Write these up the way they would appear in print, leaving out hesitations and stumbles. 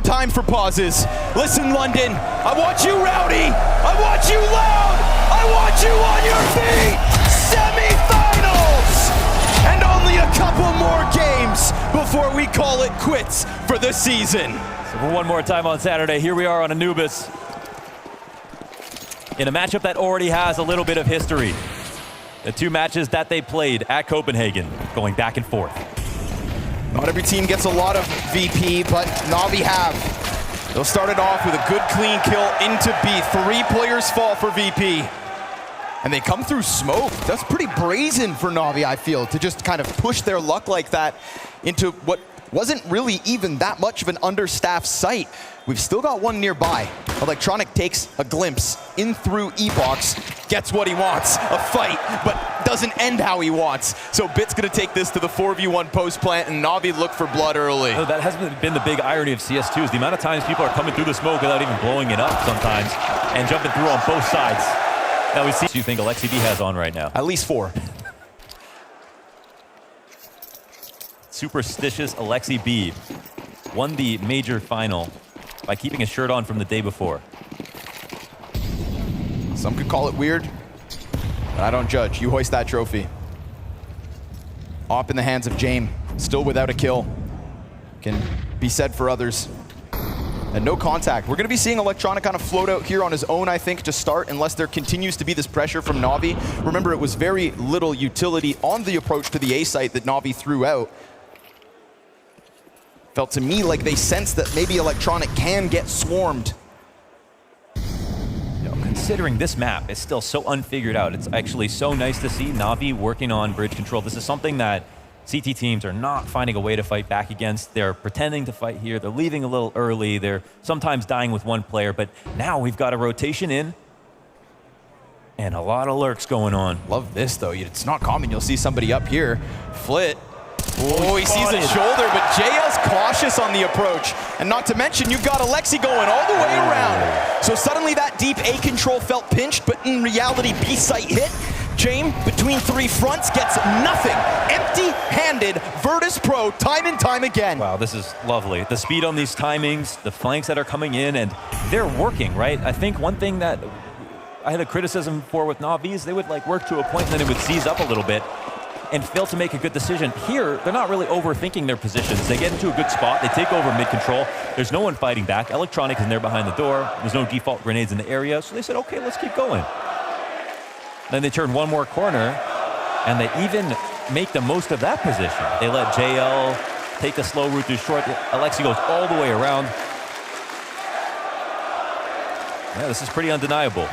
time for pauses. Listen, London, I want you rowdy, I want you loud, I want you on your feet! Semi-finals! And only a couple more games before we call it quits for the season. So for one more time on Saturday, here we are on Anubis in a matchup that already has a little bit of history. The two matches that they played at Copenhagen, going back and forth. Not every team gets a lot of VP, but NAVI have. They'll start it off with a good clean kill into B. 3 players fall for VP. And they come through smoke. That's pretty brazen for NAVI, I feel, to just kind of push their luck like that into what wasn't really even that much of an understaffed site. We've still got one nearby. Electronic takes a glimpse in through E-Box, gets what he wants, a fight, but doesn't end how he wants. So Bit's gonna take this to the 4v1 post plant, and NAVI look for blood early. No, that hasn't been the big irony of CS2, is the amount of times people are coming through the smoke without even blowing it up sometimes, and jumping through on both sides. Now we see, what do you think Alexi B has on right now? At least 4. Superstitious Alexi B won the major final by keeping his shirt on from the day before. Some could call it weird, but I don't judge. You hoist that trophy. Op in the hands of James, still without a kill. Can be said for others. And no contact. We're going to be seeing Electronic kind of float out here on his own, I think, to start, unless there continues to be this pressure from NAVI. Remember, it was very little utility on the approach to the A site that NAVI threw out. Felt to me like they sensed that maybe Electronic can get swarmed. You know, considering this map is still so unfigured out, it's actually so nice to see NAVI working on bridge control. This is something that CT teams are not finding a way to fight back against. They're pretending to fight here. They're leaving a little early. They're sometimes dying with one player, but now we've got a rotation in and a lot of lurks going on. Love this, though. It's not common. You'll see somebody up here. Flit. Oh, he sees his shoulder, but JL's cautious on the approach. And not to mention, you've got Alexi going all the way around. So suddenly that deep A control felt pinched, but in reality, B site hit. James, between 3 fronts, gets nothing. Empty-handed, Virtus.pro, time and time again. Wow, this is lovely. The speed on these timings, the flanks that are coming in, and they're working, right? I think one thing that I had a criticism for with NAVI is they would like work to a point and then it would seize up a little bit and fail to make a good decision. Here, they're not really overthinking their positions. They get into a good spot, they take over mid-control, there's no one fighting back. Electronic is in there behind the door, there's no default grenades in the area, so they said, okay, let's keep going. Then they turn one more corner, and they even make the most of that position. They let JL take the slow route through short. Alexi goes all the way around. Yeah, this is pretty undeniable.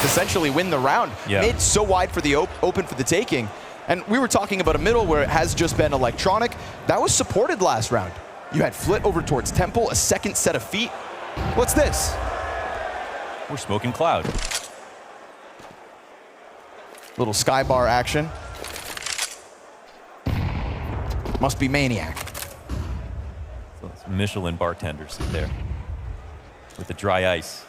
Essentially win the round. Yeah. Mid so wide for the open for the taking. And we were talking about a middle where it has just been Electronic. That was supported last round. You had Flit over towards Temple, a second set of feet. What's this? We're smoking Cloud. Little skybar action. Must be Maniac. So it's Michelin bartenders there with the dry ice.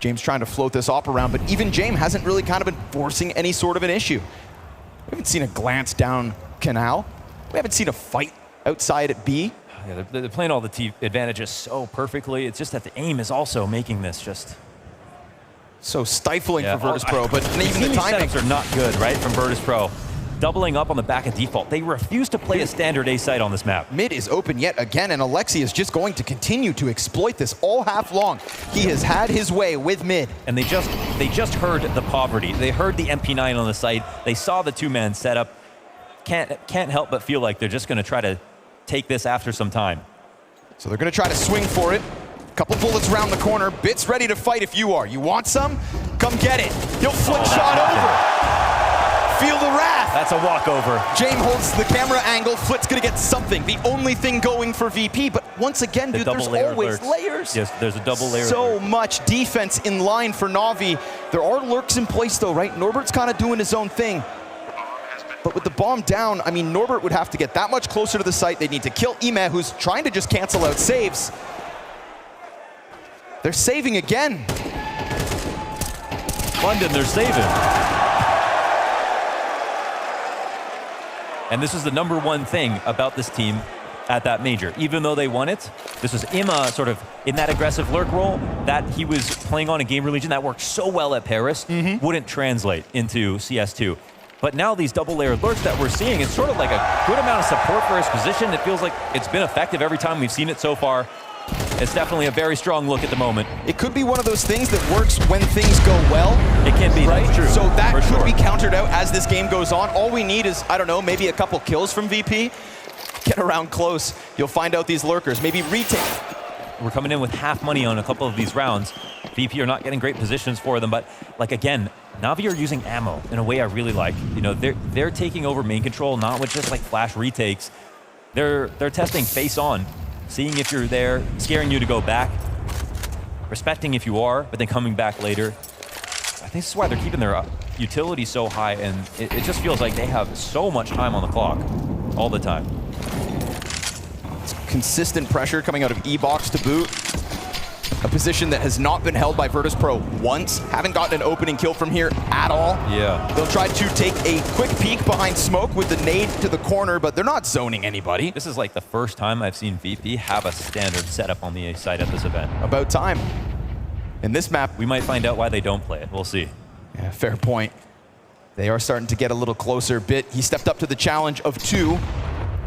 James trying to float this op around, but even James hasn't really kind of been forcing any sort of an issue. We haven't seen a glance down Canal. We haven't seen a fight outside at B. Yeah, they're playing all the T advantages so perfectly. It's just that the aim is also making this just so stifling for Virtus.pro, but even the timing setups are not good, right, from Virtus.pro. Doubling up on the back of default. They refuse to play a standard A site on this map. Mid is open yet again, and Alexi is just going to continue to exploit this all half long. He has had his way with mid. And they just heard the poverty. They heard the MP9 on the site. They saw the two-man setup. Can't help but feel like they're just going to try to take this after some time. So they're going to try to swing for it. Couple bullets around the corner. Bit's ready to fight if you are. You want some? Come get it. He'll flick shot over. Feel the wrath. That's a walkover. James holds the camera angle. Flit's going to get something. The only thing going for VP. But once again, dude, there's always layers. Yes, there's a double layer. So much defense in line for Navi. There are lurks in place, though, right? Norbert's kind of doing his own thing. But with the bomb down, I mean, Norbert would have to get that much closer to the site. They need to kill Ime, who's trying to just cancel out saves. They're saving again. London, they're saving. And this is the #1 thing about this team at that major. Even though they won it, this was Imma sort of in that aggressive lurk role that he was playing on a Game Religion that worked so well at Paris, wouldn't translate into CS2. But now these double-layered lurks that we're seeing, it's sort of like a good amount of support for his position. It feels like it's been effective every time we've seen it so far. It's definitely a very strong look at the moment. It could be one of those things that works when things go well. It can be, right? That's true. So that for could sure. be countered out as this game goes on. All we need is, I don't know, maybe a couple kills from VP. Get around close. You'll find out these lurkers. Maybe retake. We're coming in with half money on a couple of these rounds. VP are not getting great positions for them, but like again, Navi are using ammo in a way I really like. You know, they're taking over main control, not with just like flash retakes. They're testing face on, seeing if you're there, scaring you to go back, respecting if you are, but then coming back later. I think this is why they're keeping their utility so high, and it just feels like they have so much time on the clock all the time. Consistent pressure coming out of E-Box to boot. A position that has not been held by Virtus.pro once. Haven't gotten an opening kill from here at all. Yeah. They'll try to take a quick peek behind smoke with the nade to the corner, but they're not zoning anybody. This is like the first time I've seen VP have a standard setup on the A side at this event. About time. In this map, We might find out why they don't play it. We'll see. yeah, fair point. They are starting to get a little closer. Bit, he stepped up to the challenge of 2.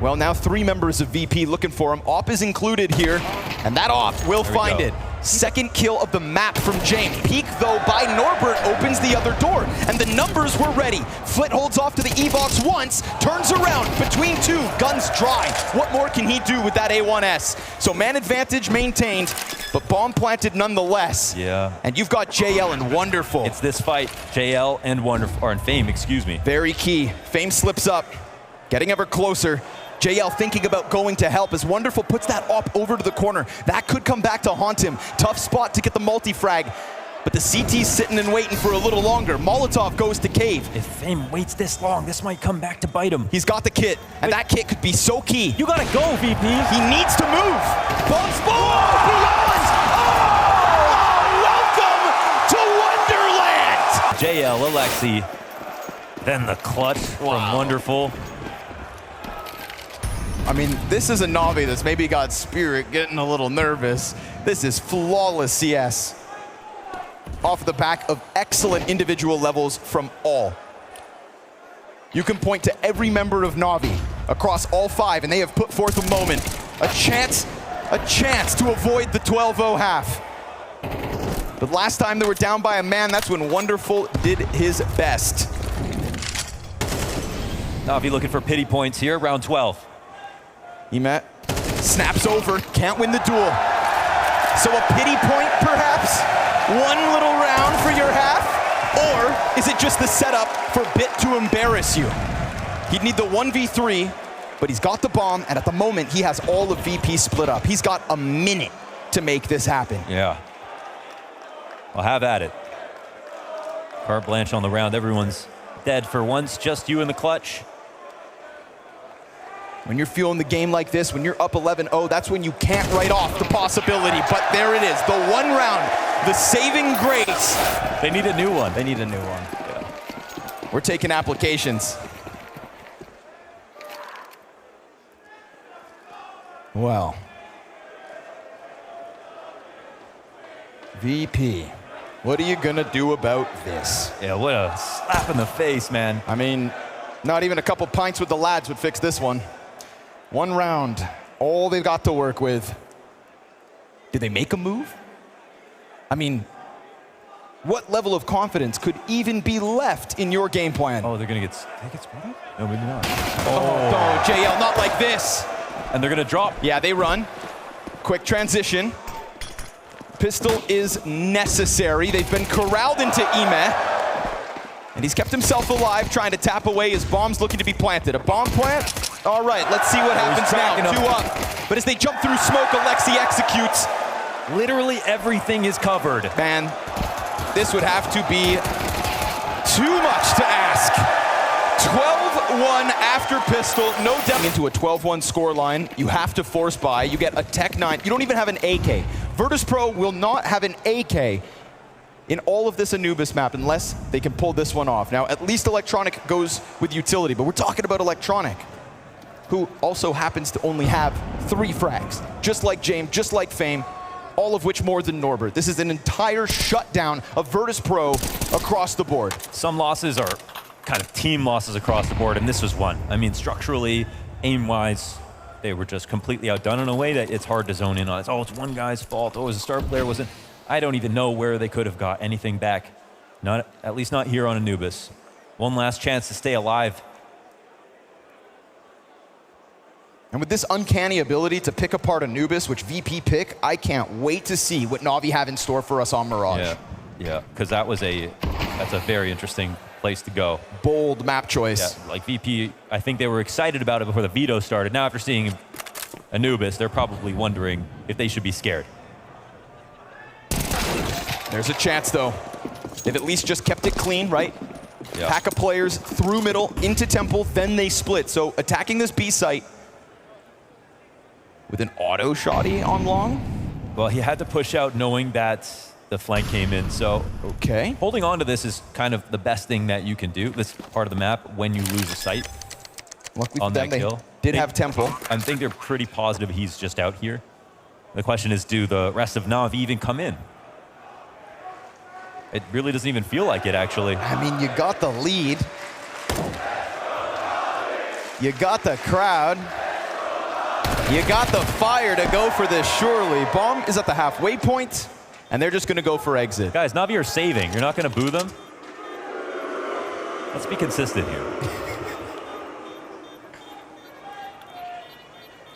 Well, now 3 members of VP looking for him. Op is included here, and that Op will find it. Second kill of the map from James. Peek, though, by Norbert opens the other door, and the numbers were ready. Flit holds off to the E-Box once, turns around, between 2, guns dry. What more can he do with that A1S? So man advantage maintained, but bomb planted nonetheless. Yeah. And you've got JL and Wonderful. It's this fight, JL and Wonderful, or in Fame, excuse me. Very key. Fame slips up, getting ever closer. JL thinking about going to help as Wonderful puts that Op over to the corner. That could come back to haunt him. Tough spot to get the multi-frag, but the CT's sitting and waiting for a little longer. Molotov goes to Cave. If Fame waits this long, this might come back to bite him. He's got the kit, and that kit could be so key. You gotta go, VP. He needs to move. Bombs beyond! Oh, welcome to Wonderland! JL, Alexi, then the clutch from Wonderful. I mean, this is a Navi that's maybe got spirit getting a little nervous. This is flawless CS. Off the back of excellent individual levels from all. You can point to every member of Navi across all 5, and they have put forth a moment, a chance to avoid the 12-0 half. But last time they were down by a man, that's when Wonderful did his best. Navi looking for pity points here, round 12. Emet snaps over, can't win the duel. So a pity point, perhaps? One little round for your half? Or is it just the setup for Bit to embarrass you? He'd need the 1v3, but he's got the bomb, and at the moment, he has all of VP split up. He's got a minute to make this happen. Yeah. I'll have at it. Carte blanche on the round. Everyone's dead for once. Just you in the clutch. When you're feeling the game like this, when you're up 11-0, that's when you can't write off the possibility. But there it is, the one round, the saving grace. They need a new one. They need a new one. Yeah. We're taking applications. Well. VP, what are you gonna do about this? Yeah, what a slap in the face, man. I mean, not even a couple pints with the lads would fix this one. One round, all they've got to work with. Did they make a move? I mean, what level of confidence could even be left in your game plan? Oh, they're gonna get spotted? No, maybe not. Oh, JL, not like this. And they're gonna drop. Yeah, they run. Quick transition. Pistol is necessary. They've been corralled into Ime. And he's kept himself alive, trying to tap away his bombs looking to be planted. A bomb plant? All right, let's see what happens now. 2 up. But as they jump through smoke, Alexi executes. Literally everything is covered. Man, this would have to be too much to ask. 12-1 after Pistol, no doubt. Into a 12-1 scoreline, you have to force buy. You get a Tech 9. You don't even have an AK. Virtus.pro will not have an AK in all of this Anubis map unless they can pull this one off. Now, at least Electronic goes with utility, but we're talking about Electronic, who also happens to only have 3 frags, just like James, just like Fame, all of which more than Norbert. This is an entire shutdown of Virtus.pro across the board. Some losses are kind of team losses across the board, and this was one. I mean, structurally, aim-wise, they were just completely outdone in a way that it's hard to zone in on. It's, oh, it's one guy's fault. Oh, it was a star player, wasn't. I don't even know where they could have got anything back. Not, at least not here on Anubis. One last chance to stay alive. And with this uncanny ability to pick apart Anubis, which VP pick, I can't wait to see what Na'Vi have in store for us on Mirage. Yeah, because that's a very interesting place to go. Bold map choice. Yeah, like VP, I think they were excited about it before the veto started. Now after seeing Anubis, they're probably wondering if they should be scared. There's a chance, though. They've at least just kept it clean, right? Yeah. Pack of players through middle, into Temple, then they split. So attacking this B site with an auto shotty on long? Well, he had to push out knowing that the flank came in. So okay, holding on to this is kind of the best thing that you can do, this part of the map, when you lose a site. Luckily on for them, that kill. They did have Temple. I think they're pretty positive he's just out here. The question is, do the rest of NAVI even come in? It really doesn't even feel like it, actually. I mean, you got the lead. You got the crowd. You got the fire to go for this, surely. Bomb is at the halfway point, and they're just going to go for exit. Guys, NAVI are saving. You're not going to boo them? Let's be consistent here.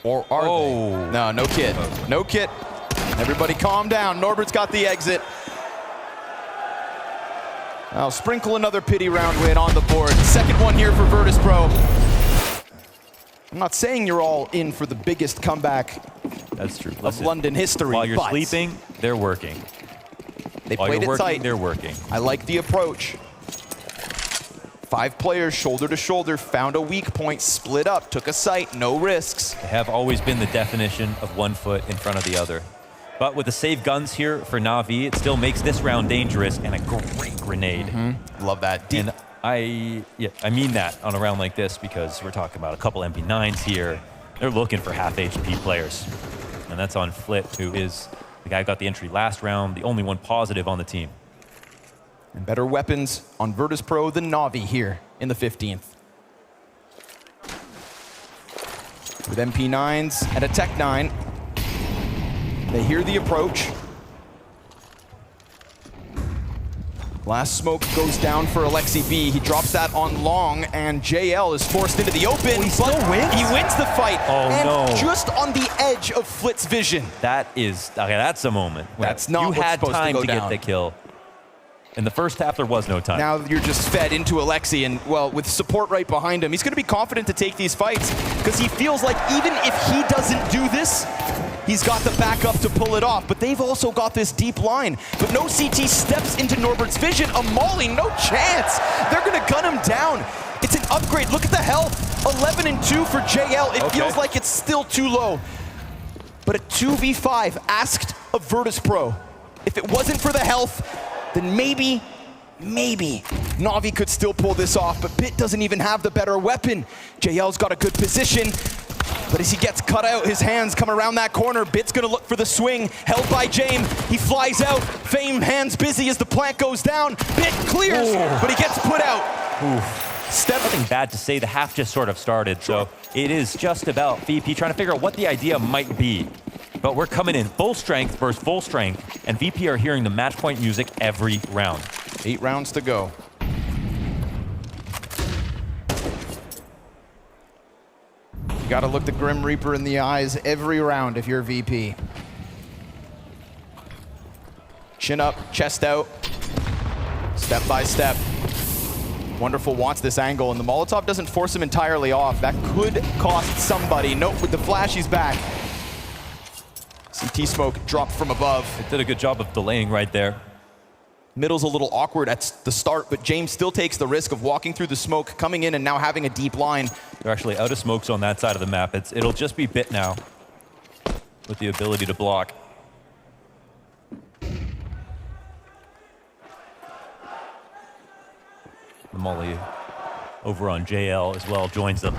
Or are they? No, no kit. No kit. Everybody calm down. Norbert's got the exit. I'll sprinkle another pity round win on the board. Second one here for Virtus.pro. I'm not saying you're all in for the biggest comeback That's true. of London history. While you're sleeping, they're working. They While played you're it working, tight. they're working. I like the approach. 5 players, shoulder to shoulder, found a weak point, split up, took a site, no risks. They have always been the definition of one foot in front of the other. But with the save guns here for NAVI, it still makes this round dangerous, and a great grenade. Love that. Deep. And I mean that on a round like this, because we're talking about a couple MP9s here. They're looking for half HP players. And that's on Flit, who is the guy who got the entry last round, the only one positive on the team. And better weapons on Virtus.pro than Na'Vi here in the 15th. With MP9s and a Tech 9, they hear the approach. Last smoke goes down for Alexi B. He drops that on long, and JL is forced into the open. Oh, he still wins? He wins the fight. Oh, and no. just on the edge of Flit's vision. That is, okay, that's a moment. That's not you what's had supposed to time go to down. get the kill. In the first half, there was no time. Now you're just fed into Alexi, and well, with support right behind him, he's going to be confident to take these fights because he feels like even if he doesn't do this, he's got the backup to pull it off. But they've also got this deep line. But no CT steps into Norbert's vision. A Molly, no chance. They're going to gun him down. It's an upgrade. Look at the health. 11 and 2 for JL. It feels like it's still too low. But a 2v5 asked of Virtus.pro. If it wasn't for the health, then maybe Na'Vi could still pull this off, but Bit doesn't even have the better weapon. JL's got a good position, but as he gets cut out, his hands come around that corner. Bit's gonna look for the swing, held by James. He flies out, Fame hands busy as the plant goes down. Bit clears, but he gets put out. Nothing bad to say, the half just sort of started, so it is just about VP trying to figure out what the idea might be. But we're coming in full strength versus full strength, and VP are hearing the match point music every round. 8 rounds to go. You gotta look the Grim Reaper in the eyes every round if you're VP. Chin up, chest out, step by step. Wonderful wants this angle, and the Molotov doesn't force him entirely off. That could cost somebody. Nope, with the flash, he's back. CT smoke dropped from above. It did a good job of delaying right there. Middle's a little awkward at the start, but James still takes the risk of walking through the smoke, coming in and now having a deep line. They're actually out of smokes on that side of the map. It'll just be Bit now with the ability to block. The Molly over on JL as well joins them.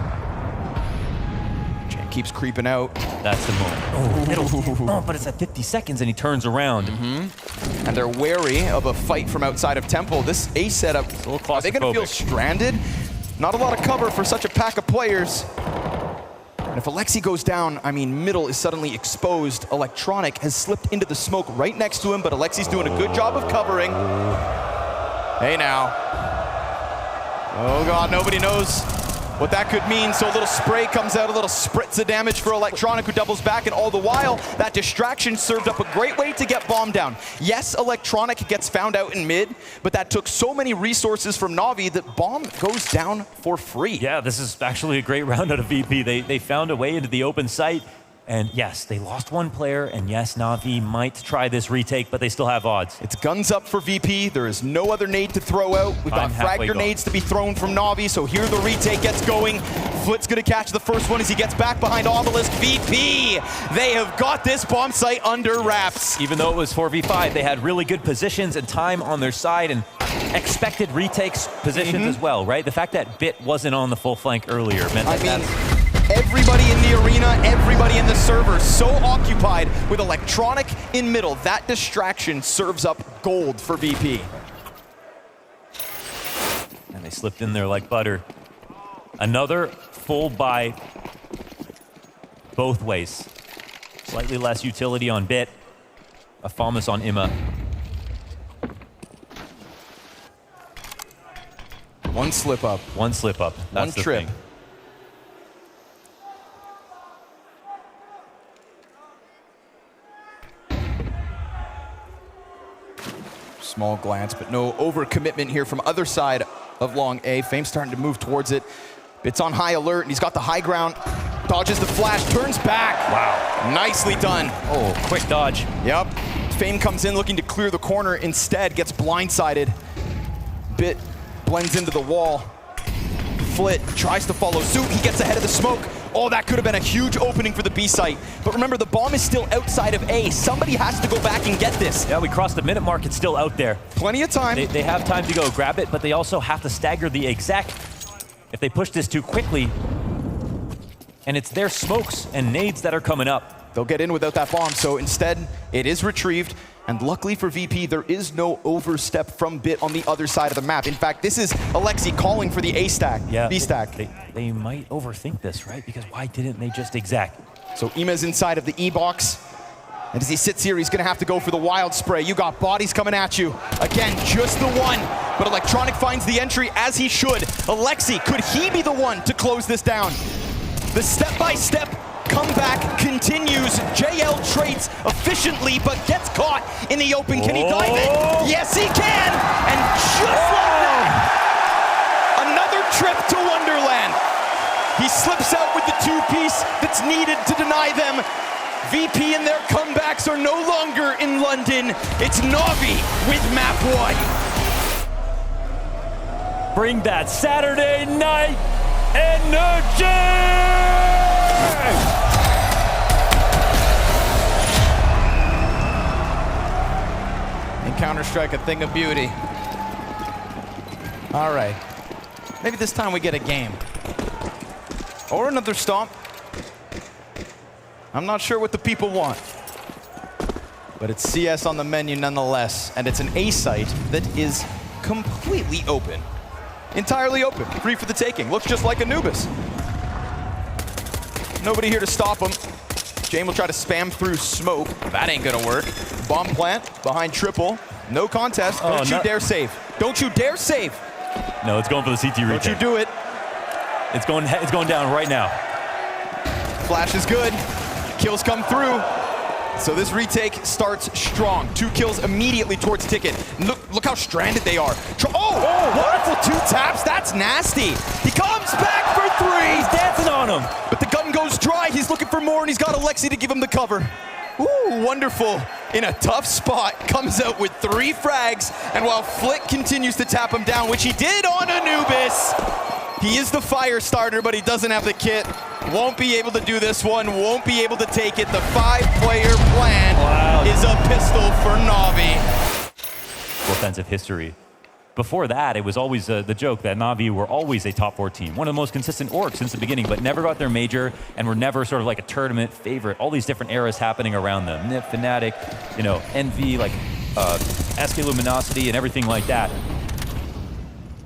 Jan keeps creeping out. That's the moment. But it's at 50 seconds and he turns around. And they're wary of a fight from outside of Temple. This A setup, are they going to feel stranded? Not a lot of cover for such a pack of players. And if Alexi goes down, I mean, middle is suddenly exposed. Electronic has slipped into the smoke right next to him, but Alexi's doing a good job of covering. Hey now. Oh God, nobody knows what that could mean. So a little spray comes out, a little spritz of damage for Electronic, who doubles back, and all the while, that distraction served up a great way to get bomb down. Yes, Electronic gets found out in mid, but that took so many resources from Navi that bomb goes down for free. Yeah, this is actually a great round out of VP. They found a way into the open site. And yes, they lost one player, and yes, Navi might try this retake, but they still have odds. It's guns up for VP. There is no other nade to throw out. We've got frag grenades to be thrown from Navi, so here the retake gets going. Flit's gonna catch the first one as he gets back behind Obelisk. VP, they have got this bomb site under wraps. Even though it was 4v5, they had really good positions and time on their side and expected retakes positions as well, right? The fact that Bit wasn't on the full flank earlier meant that everybody in the arena, everybody in the server, so occupied with Electronic in middle. That distraction serves up gold for VP. And they slipped in there like butter. Another full buy both ways. Slightly less utility on Bit. A Famas on Imma. One slip up. One slip up. That's one trip. Thing. Small glance, but no overcommitment here from other side of long A. Fame starting to move towards it. It's on high alert, and he's got the high ground. Dodges the flash, turns back. Wow. Nicely done. Oh, quick dodge. Yep. Fame comes in looking to clear the corner. Instead, gets blindsided. Bit blends into the wall. Flit tries to follow suit. He gets ahead of the smoke. Oh, that could have been a huge opening for the B site. But remember, the bomb is still outside of A. Somebody has to go back and get this. Yeah, we crossed the minute mark. It's still out there. Plenty of time. They have time to go grab it, but they also have to stagger the exec. If they push this too quickly, and it's their smokes and nades that are coming up. They'll get in without that bomb, so instead, it is retrieved. And luckily for VP, there is no overstep from Bit on the other side of the map. In fact, this is Alexi calling for the A stack, yeah, B stack. They might overthink this, right? Because why didn't they just exec? So Ima's inside of the E box. And as he sits here, he's gonna have to go for the wild spray. You got bodies coming at you. Again, just the one. But Electronic finds the entry as he should. Alexi, could he be the one to close this down? The step-by-step comeback continues. JL trades efficiently, but gets caught in the open. Can he dive it? Yes, he can! And just like that, another trip to Wonderland. He slips out with the two-piece that's needed to deny them. VP and their comebacks are no longer in London. It's Navi with map one. Bring that Saturday night energy! In Counter-Strike, a thing of beauty. All right. Maybe this time we get a game. Or another stomp. I'm not sure what the people want. But it's CS on the menu nonetheless. And it's an A site that is completely open. Entirely open. Free for the taking. Looks just like Anubis. Nobody here to stop him. Jane will try to spam through smoke. That ain't gonna work. Bomb plant behind triple. No contest. Don't you dare save. Don't you dare save. No, it's going for the CT retake. Don't you do it. It's going down right now. Flash is good. Kills come through. So this retake starts strong. 2 kills immediately towards Ticket. Look how stranded they are. Wonderful 2 taps. That's nasty. He comes back for 3. He's dancing on him. But the gun goes dry. He's looking for more, and he's got Alexi to give him the cover. Ooh, wonderful. In a tough spot, comes out with 3 frags. And while Flick continues to tap him down, which he did on Anubis, he is the fire starter, but he doesn't have the kit. Won't be able to do this one, won't be able to take it. The 5-player plan is a pistol for Navi. Offensive history. before that, it was always the joke that Navi were always a top 4 team. One of the most consistent orgs since the beginning, but never got their major and were never sort of like a tournament favorite. All these different eras happening around them. NIP, Fnatic, you know, NV, like SK Luminosity and everything like that.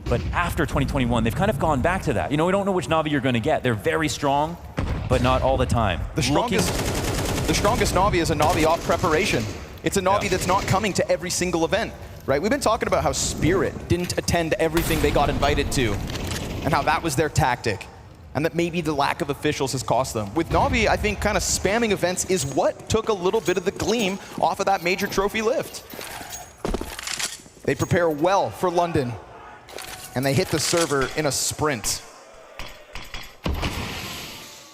But after 2021, they've kind of gone back to that. You know, we don't know which Navi you're going to get. They're very strong, but not all the time. The strongest Navi is a Navi off preparation. It's a Navi that's not coming to every single event, right? We've been talking about how Spirit didn't attend everything they got invited to, and how that was their tactic, and that maybe the lack of officials has cost them. With Navi, I think kind of spamming events is what took a little bit of the gleam off of that major trophy lift. They prepare well for London, and they hit the server in a sprint.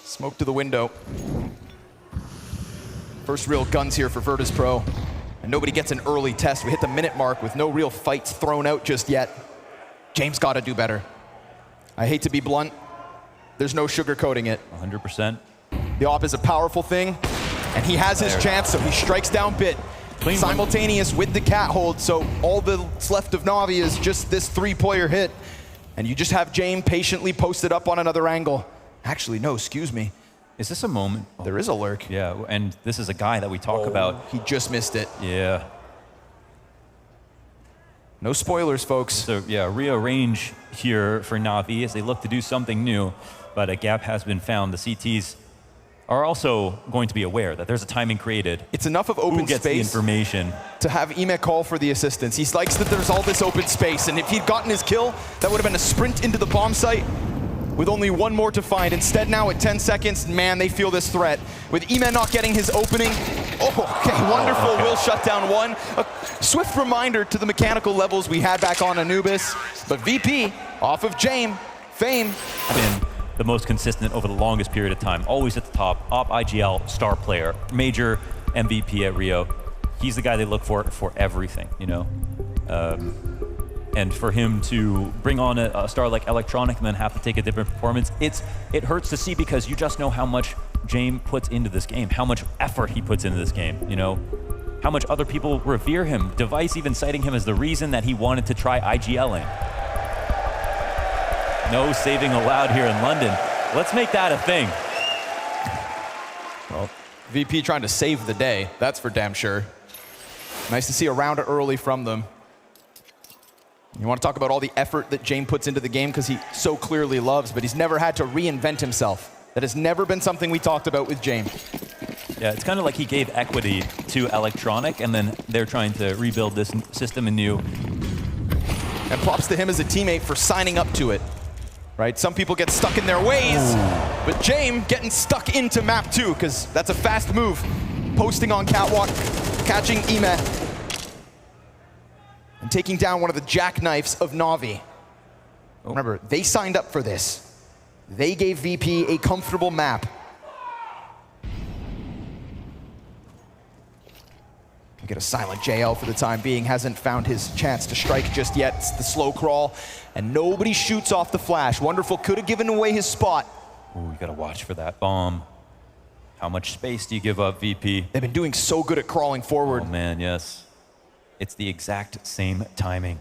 Smoke to the window. First real guns here for Virtus.pro, and nobody gets an early test. We hit the minute mark with no real fights thrown out just yet. James got to do better. I hate to be blunt. There's no sugarcoating it. 100%. The op is a powerful thing, and he has his chance, so he strikes down Bit. Clean simultaneous with the cat hold, so all that's left of Navi is just this 3-player hit. And you just have James patiently posted up on another angle. Actually, no, excuse me. Is this a moment? There is a lurk. Yeah, and this is a guy that we talk about. He just missed it. Yeah. No spoilers, folks. So yeah, rearrange here for Navi as they look to do something new, but a gap has been found. The CTs are also going to be aware that there's a timing created. It's enough of open Who gets space the information to have Ime call for the assistance. He likes that there's all this open space, and if he'd gotten his kill, that would have been a sprint into the bomb site with only one more to find. Instead, now at 10 seconds, man, they feel this threat. With Ime not getting his opening, okay, wonderful, will shut down one. A swift reminder to the mechanical levels we had back on Anubis, but VP off of James, Fame. been the most consistent over the longest period of time. Always at the top, op IGL, star player, major MVP at Rio. He's the guy they look for everything, you know? And for him to bring on a star like Electronic and then have to take a different performance, it hurts to see because you just know how much James puts into this game, how much effort he puts into this game, you know? How much other people revere him. Device even citing him as the reason that he wanted to try IGLing. No saving allowed here in London. Let's make that a thing. Well, VP trying to save the day, that's for damn sure. Nice to see a round early from them. You want to talk about all the effort that James puts into the game because he so clearly loves, but he's never had to reinvent himself. That has never been something we talked about with James. Yeah, it's kind of like he gave equity to Electronic, and then they're trying to rebuild this system anew. And props to him as a teammate for signing up to it. Right? Some people get stuck in their ways, but James getting stuck into map 2 because that's a fast move. Posting on catwalk, catching Ime, and taking down one of the jackknifes of Navi. Remember, they signed up for this. They gave VP a comfortable map. We get a silent JL for the time being. Hasn't found his chance to strike just yet. It's the slow crawl, and nobody shoots off the flash. Wonderful could have given away his spot. Ooh, you gotta watch for that bomb. How much space do you give up, VP? They've been doing so good at crawling forward. Oh man, yes. It's the exact same timing.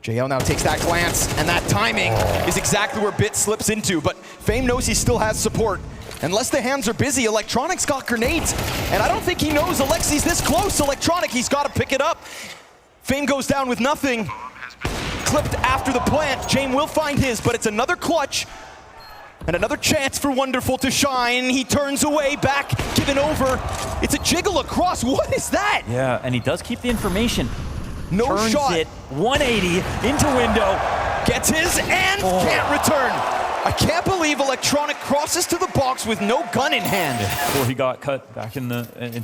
JL now takes that glance, and that timing is exactly where Bit slips into, but Fame knows he still has support. Unless the hands are busy, Electronic's got grenades, and I don't think he knows Alexi's this close. Electronic, he's got to pick it up. Fame goes down with nothing. Clipped after the plant. James will find his, but it's another clutch and another chance for Wonderful to shine. He turns away, back, given over. It's a jiggle across. What is that? Yeah, and he does keep the information. No Turns shot. it 180 into window. Gets his and can't return. I can't believe Electronic crosses to the box with no gun in hand. Before he got cut back in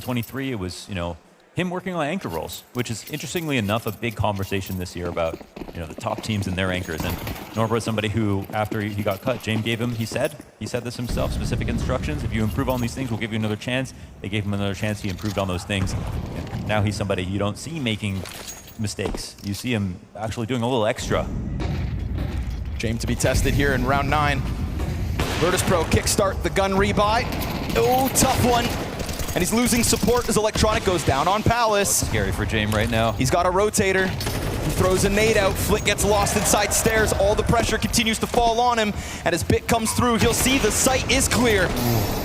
23, it was, you know, him working on anchor roles, which is interestingly enough a big conversation this year about, you know, the top teams and their anchors. And Norbert is somebody who, after he got cut, James gave him, he said this himself, specific instructions. If you improve on these things, we'll give you another chance. They gave him another chance. He improved on those things. And now he's somebody you don't see making mistakes. You see him actually doing a little extra. James to be tested here in round 9. Virtus.pro kickstart the gun rebuy. Oh, tough one. And he's losing support as Electronic goes down on Palace. Scary for James right now. He's got a rotator. He throws a nade out, Flick gets lost inside stairs, all the pressure continues to fall on him, and as Bit comes through, he'll see the site is clear.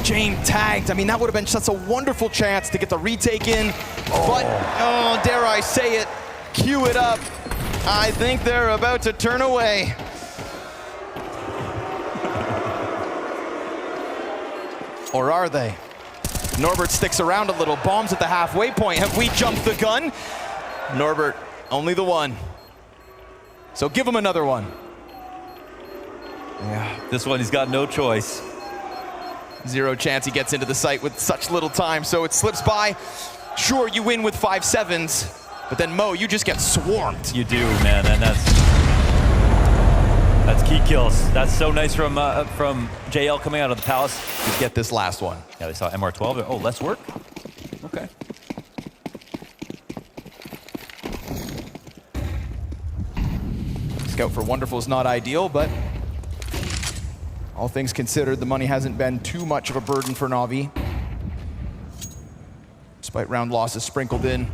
Jame tagged. I mean, that would have been such a wonderful chance to get the retake in, but, oh, dare I say it, cue it up. I think they're about to turn away. Or are they? Norbert sticks around a little, bombs at the halfway point. Have we jumped the gun? Norbert, only the one. So give him another one. Yeah, this one he's got no choice. Zero chance he gets into the site with such little time, so it slips by. Sure, you win with 5-7s, but then Mo, you just get swarmed. You do, man, and that's key kills. That's so nice from JL coming out of the Palace. To get this last one. Yeah, they saw MR12. Oh, less work? Okay. Scout for Wonderful is not ideal, but all things considered, the money hasn't been too much of a burden for Navi. Despite round losses sprinkled in.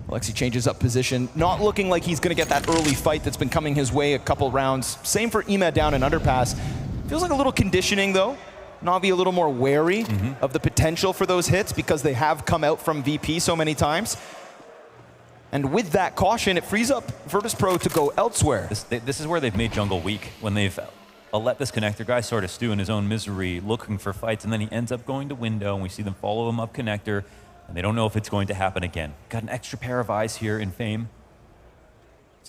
Alexi changes up position, not looking like he's gonna get that early fight that's been coming his way a couple rounds. Same for Ema down in underpass. Feels like a little conditioning though. Navi a little more wary of the potential for those hits because they have come out from VP so many times. And with that caution, it frees up Virtus.pro to go elsewhere. This is where they've made jungle weak, when they've let this connector guy sort of stew in his own misery, looking for fights, and then he ends up going to window, and we see them follow him up connector, and they don't know if it's going to happen again. Got an extra pair of eyes here in Fame.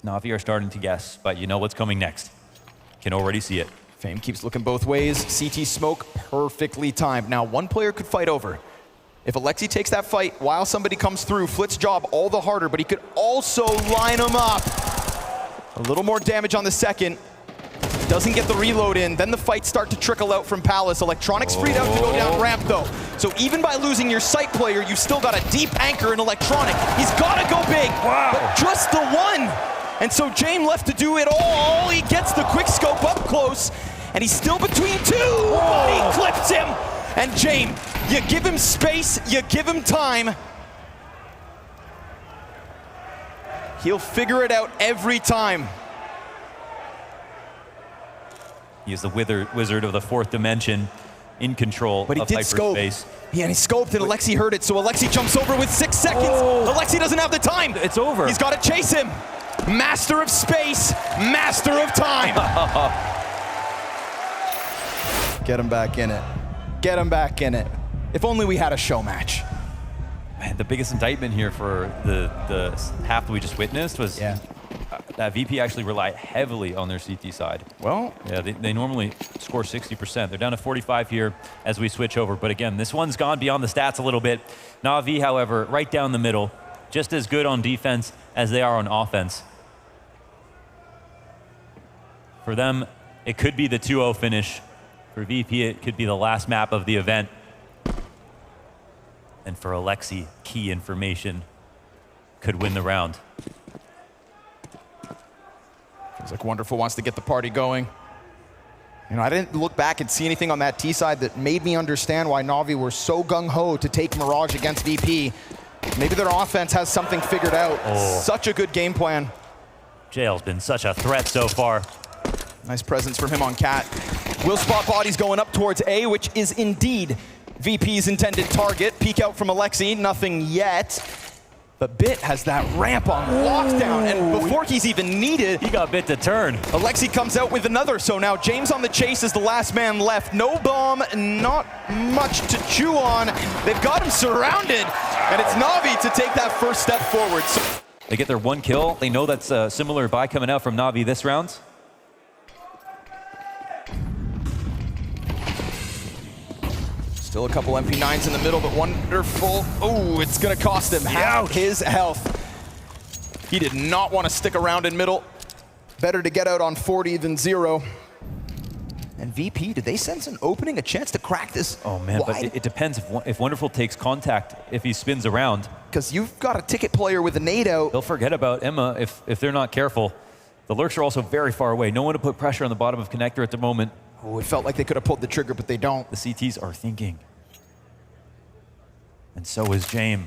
Navi are starting to guess, but you know what's coming next. Can already see it. Fame keeps looking both ways. CT smoke perfectly timed. Now one player could fight over. If Alexi takes that fight while somebody comes through, Flit's job all the harder, but he could also line him up. A little more damage on the second. Doesn't get the reload in. Then the fights start to trickle out from Palace. Electronics freed out to go down ramp though. So even by losing your site player, you've still got a deep anchor in Electronic. He's got to go big, but just the one. And so Jame left to do it all. He gets the quick scope up close, and he's still between two. Body clips him. And Jame, you give him space, you give him time. He'll figure it out every time. He is the wizard of the fourth dimension, in control of hyperspace. Yeah, and he scoped, and Alexi heard it, so Alexi jumps over with 6 seconds. Alexi doesn't have the time. It's over. He's got to chase him. Master of space, master of time. Get him back in it. Get him back in it. If only we had a show match. Man, the biggest indictment here for the half that we just witnessed was that VP actually rely heavily on their CT side. Well, yeah, they normally score 60%. They're down to 45 here as we switch over. But again, this one's gone beyond the stats a little bit. NAVI, however, right down the middle, just as good on defense as they are on offense. For them, it could be the 2-0 finish. For VP, it could be the last map of the event. And for Alexi, key information could win the round. Feels like Wonderful wants to get the party going. You know, I didn't look back and see anything on that T side that made me understand why Navi were so gung-ho to take Mirage against VP. Maybe their offense has something figured out. Such a good game plan. JL's been such a threat so far. Nice presence from him on Cat. Will spot bodies going up towards A, which is indeed VP's intended target. Peek out from Alexi, nothing yet. But Bit has that ramp on lockdown, and before he's even needed, he got Bit to turn. Alexi comes out with another, so now James on the chase is the last man left. No bomb, not much to chew on. They've got him surrounded, and it's Navi to take that first step forward. They get their one kill. They know that's a similar buy coming out from Navi this round. Still a couple MP9s in the middle, but Wonderful. Oh, it's gonna cost him half his health. He did not want to stick around in middle. Better to get out on 40 than 0. And VP, did they sense an opening, a chance to crack this? Oh man, wide? but it depends if Wonderful takes contact, if he spins around. Because you've got a ticket player with a nade out. They'll forget about Emma if they're not careful. The lurks are also very far away. No one to put pressure on the bottom of connector at the moment. Oh, it felt like they could have pulled the trigger, but they don't. The CTs are thinking. And so is Jame.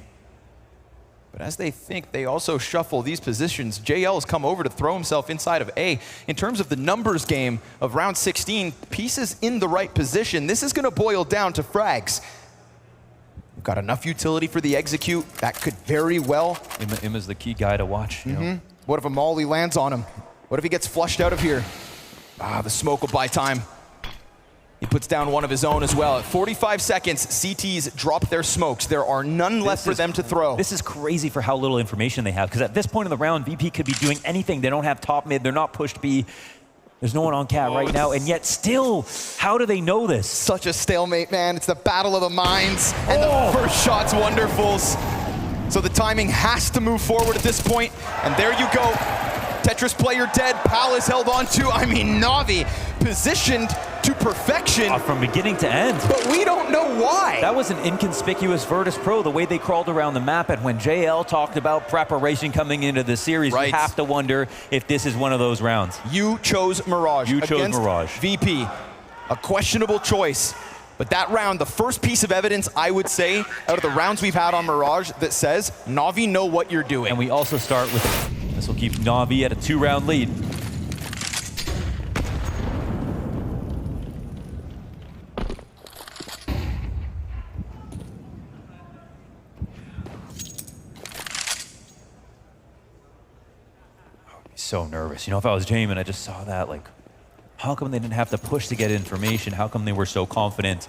But as they think, they also shuffle these positions. JL has come over to throw himself inside of A. In terms of the numbers game of round 16, pieces in the right position. This is going to boil down to frags. We've got enough utility for the execute. That could very well. Imma's the key guy to watch. You know? What if a molly lands on him? What if he gets flushed out of here? Ah, the smoke will buy time. He puts down one of his own as well. At 45 seconds, CTs drop their smokes. There are none left for them to throw. This is crazy for how little information they have, because at this point in the round, VP could be doing anything. They don't have top mid. They're not pushed B. There's no one on cat right now, and yet still, how do they know this? Such a stalemate, man. It's the battle of the minds, and the first shot's wonderfuls. So the timing has to move forward at this point, and there you go. Tetris player dead, Pal is held on to. I mean, Navi positioned to perfection. From beginning to end. But we don't know why. That was an inconspicuous Virtus.pro, the way they crawled around the map. And when JL talked about preparation coming into the series, right, you have to wonder if this is one of those rounds. You chose Mirage. You chose Mirage. VP. A questionable choice. But that round, the first piece of evidence, I would say, out of the rounds we've had on Mirage that says, Navi know what you're doing. And we also start with, this will keep Navi at a 2-round lead. So nervous. You know, if I was Jamin, I just saw that, like, how come they didn't have to push to get information? How come they were so confident?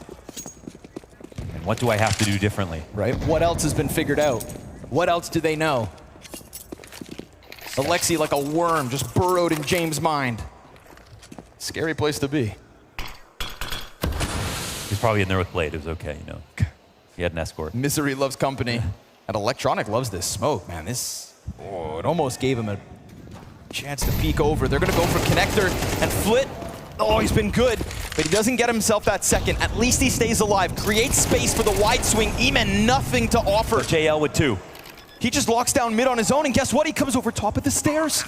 And what do I have to do differently? Right? What else has been figured out? What else do they know? Alexi, like a worm, just burrowed in James' mind. Scary place to be. He's probably in there with Blade. It was okay, you know. He had an escort. Misery loves company. And Electronic loves this smoke, man. This, it almost gave him a chance to peek over. They're going to go for connector and Flit. Oh, he's been good, but he doesn't get himself that second. At least he stays alive. Creates space for the wide swing. Eman, nothing to offer. JL with 2. He just locks down mid on his own, and guess what? He comes over top of the stairs.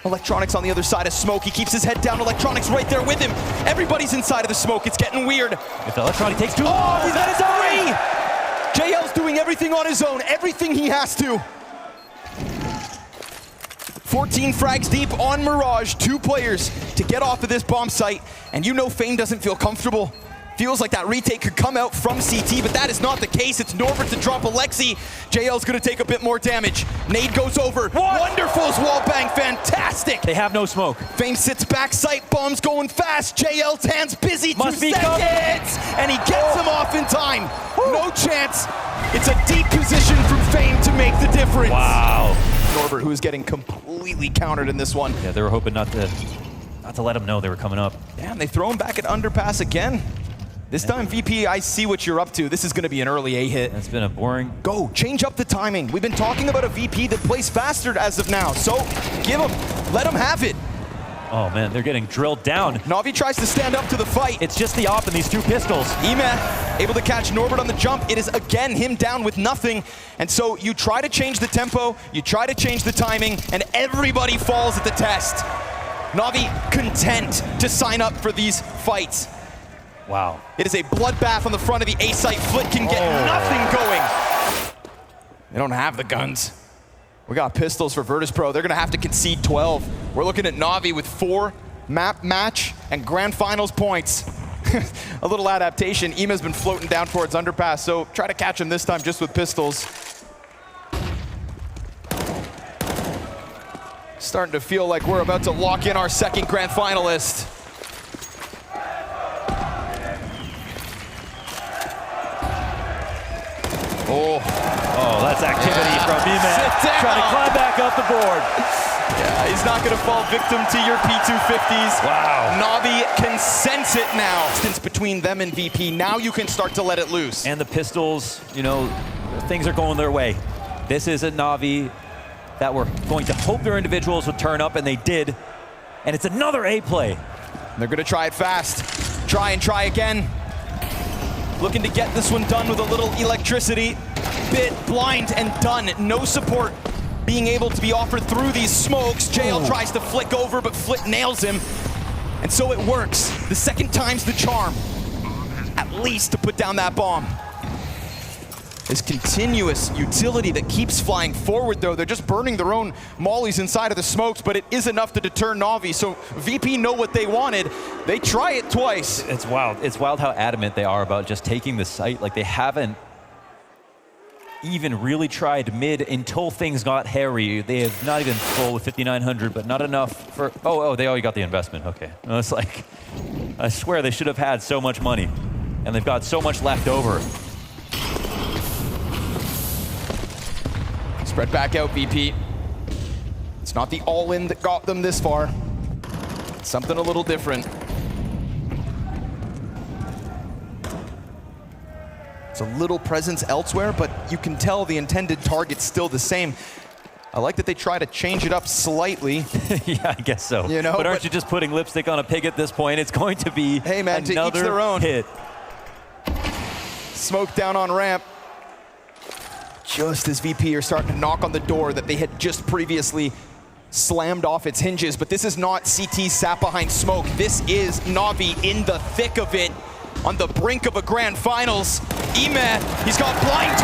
Electronics on the other side of smoke. He keeps his head down. Electronics right there with him. Everybody's inside of the smoke. It's getting weird. If Electronic takes 2, oh, he's at his 3! JL's doing everything on his own. Everything he has to. 14 frags deep on Mirage, 2 players to get off of this bomb site, and you know Fane doesn't feel comfortable. Feels like that retake could come out from CT, but that is not the case. It's Norbert to drop Alexi. JL's gonna take a bit more damage. Nade goes over. What? Wonderful's wall bang, fantastic. They have no smoke. Fane sits back, sight bombs going fast. JL's hands busy, Must 2 be seconds, and he gets him off in time. No chance. It's a deep position from Fane to make the difference. Wow. Norbert, who is getting completely countered in this one. Yeah, they were hoping not to let him know they were coming up. Damn, they throw him back at underpass again. This time, VP, I see what you're up to. This is going to be an early A hit. That's been a boring... Go, change up the timing. We've been talking about a VP that plays faster as of now, so give him, let him have it. Oh man, they're getting drilled down. Navi tries to stand up to the fight. It's just the op and these 2 pistols. Ema able to catch Norbert on the jump. It is again him down with nothing. And so you try to change the tempo, you try to change the timing, and everybody falls at the test. Navi content to sign up for these fights. Wow. It is a bloodbath on the front of the A site. Flit can get nothing going. They don't have the guns. We got pistols for Virtus.pro. They're gonna have to concede 12. We're looking at Navi with 4 map match and grand finals points. A little adaptation. Ema's been floating down towards underpass, so try to catch him this time just with pistols. Starting to feel like we're about to lock in our second grand finalist. Oh, that's activity from Eman. Trying to climb back up the board. Yeah, he's not going to fall victim to your P250s. Wow. Navi can sense it now. Distance between them and VP. Now you can start to let it loose. And the pistols, you know, things are going their way. This is a Navi that were going to hope their individuals would turn up, and they did. And it's another A play. They're going to try it fast. Try and try again. Looking to get this one done with a little electricity. Bit, blind, and done. No support being able to be offered through these smokes. JL tries to flick over, but Flit nails him. And so it works. The second time's the charm. At least to put down that bomb. This continuous utility that keeps flying forward, though. They're just burning their own mollies inside of the smokes, but it is enough to deter Navi. So VP know what they wanted. They try it twice. It's wild. It's wild how adamant they are about just taking the site. Like, they haven't even really tried mid until things got hairy. They have not even full with 5,900, but not enough for... Oh, they already got the investment. Okay. No, it's like, I swear they should have had so much money, and they've got so much left over. Spread back out, VP. It's not the all-in that got them this far. It's something a little different. It's a little presence elsewhere, but you can tell the intended target's still the same. I like that they try to change it up slightly. Yeah, I guess so. You know, but aren't you just putting lipstick on a pig at this point? It's going to be hey man, to each their own. Hit. Smoke down on ramp. Just as VP are starting to knock on the door that they had just previously slammed off its hinges, but this is not CT sat behind smoke. This is Navi in the thick of it, on the brink of a grand finals. Emat, he's got blind